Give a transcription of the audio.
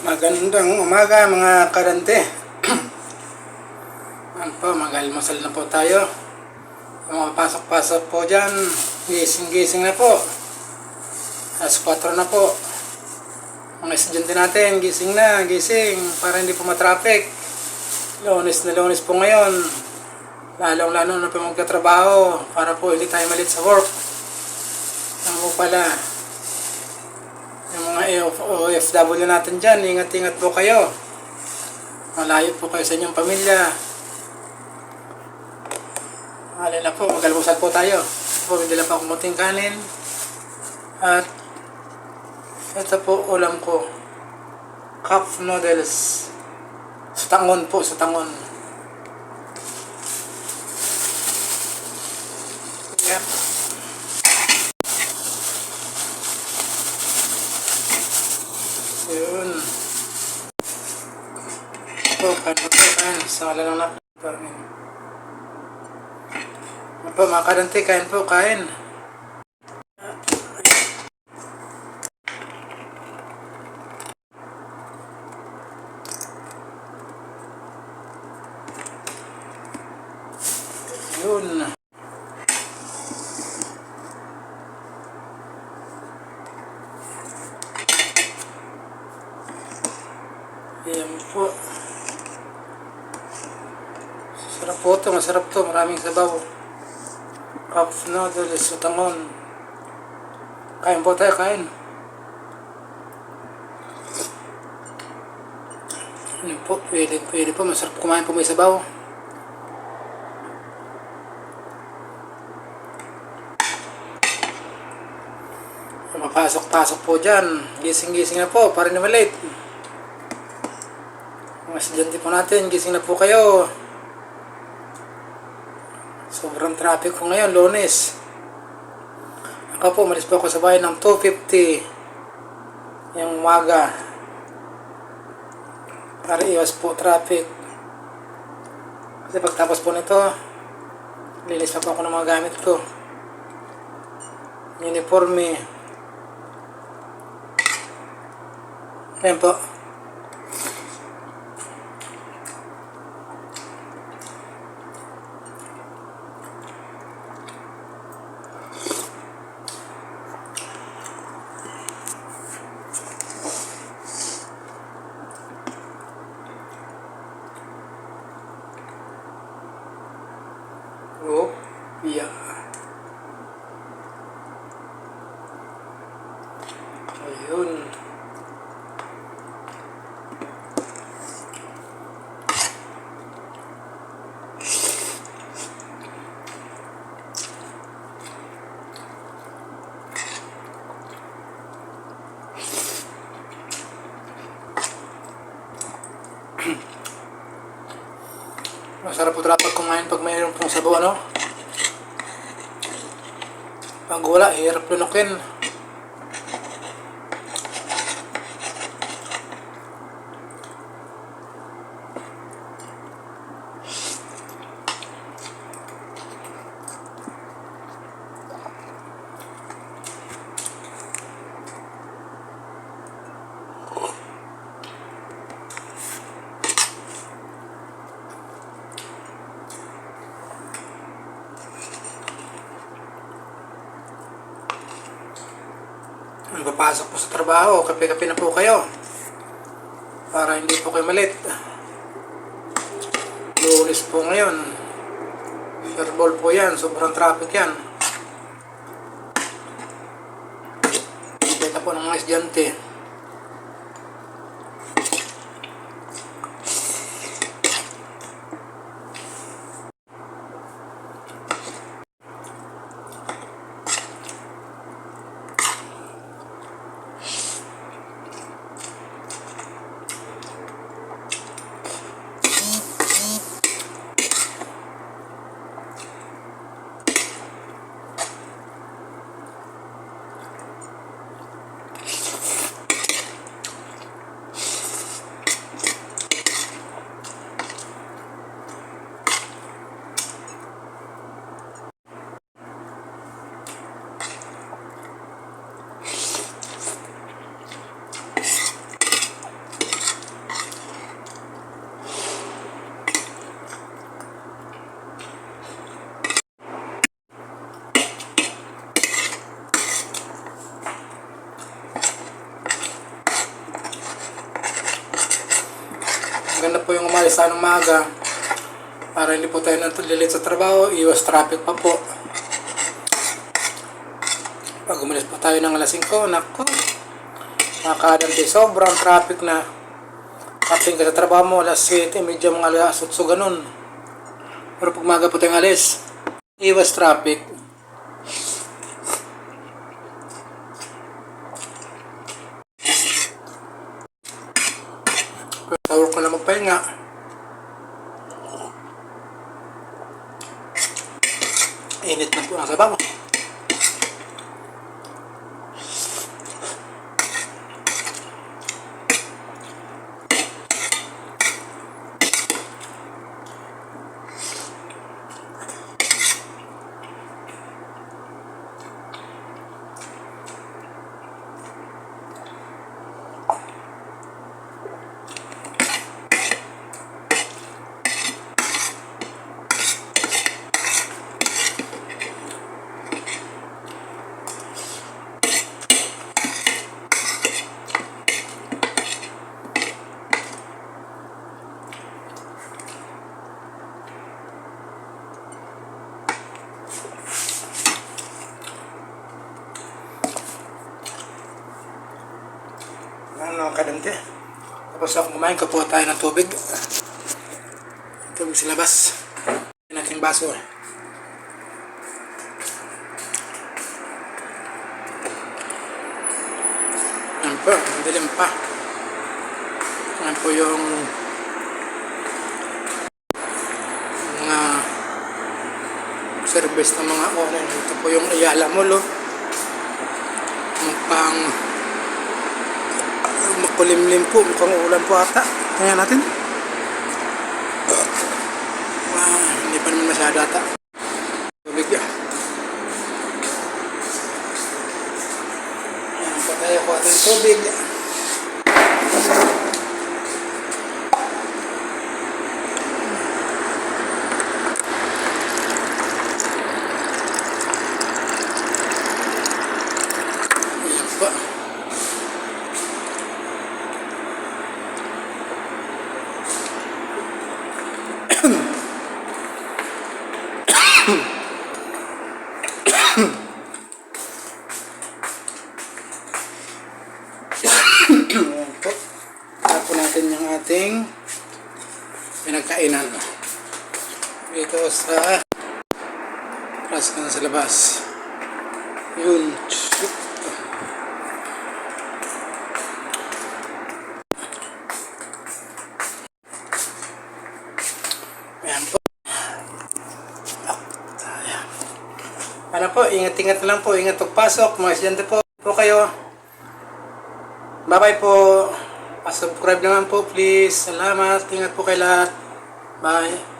Magandang umaga mga karante. Ano po, mag-almusal na po tayo. Mga pasok-pasok po dyan, gising-gising na po. Alas 4 na po. Mga estudyante natin, gising na, gising para hindi po matraffic. Lunes na lunes po ngayon. Lalong-lalo na po magkatrabaho para po hindi tayo malit sa work. Ano po pala, yung mga OFW natin dyan, ingat-ingat po kayo. Malayo po kayo sa inyong pamilya. Alin na po, mag-almusal po tayo. Po, hindi lang pa kumuting kanin. At ito po ulam ko, cup noodles. Sa tangon po, sa tangon. Yep. Yun. Ito, kain po tayo, kain. Sa wala lang natin. Ito, mga karante, kain po, kain. Yun. Ayan po. Sarap po ito, masarap to, maraming sabaw. Cup noodles sa tangon. Kain po tayo, kain. Ano po, pwede po, masarap kumain po may sabaw. Mapasok-pasok po dyan, gising-gising na po, para na malate. Mga estudyante po natin, gising na po kayo. Sobrang traffic ko ngayon, Lunes. Ako po, malis po ako sa bahay ng 2:50 yung umaga para iwas po traffic. Kasi pagtapos po nito, linis na po ako ng mga gamit ko. Uniforme. Ayan po. Oh, iya. Ayun. Masarap po dapat kumain pag mayroon pong sabaw, ano? Pag wala, hirap lunukin. Papasok po sa trabaho, kape-kape na po kayo para hindi po kayo malit. Lunes po ngayon, Fairball po yan, sobrang traffic yan. Kita po ng mga estudyante. maganda po yung umalis tayo ng maaga para hindi po tayo nalilate sa trabaho, iwas traffic pa po. Pag umalis po tayo ng alas 5, nako, makakadante, sobrang traffic na. Kapag ka sa trabaho mo, alas 7, medyo mga alas 8, ganun. Pero pag maga po tayong alis, iwas traffic. Tawag ko na magpahinga. Init na po ang sabaw. Ano kadante. Tapos ako kumain, kapuha tayo ng tubig. Tubig sa labas. Yan natin baso. Yan po, ang dilim pa. Yan po yung mga service ng mga oran. Ito po yung Ayala Mall. Mukhang makulimlim po, mukhang ulan po ata. Tingnan natin. Hindi pa naman masyado ata. Tubig yan. Ayan po tayo po ating tubig. Ayan po. Ayan po. Tapo natin yung ating pinagkainan dito sa plastic na sa labas. Yun. Ayan po. Ano po, ingat-ingat na lang po, ingat pagpasok, mga estudyante po kayo. Bye-bye po. Subscribe naman po please. Salamat, ingat po kayo lahat. Bye.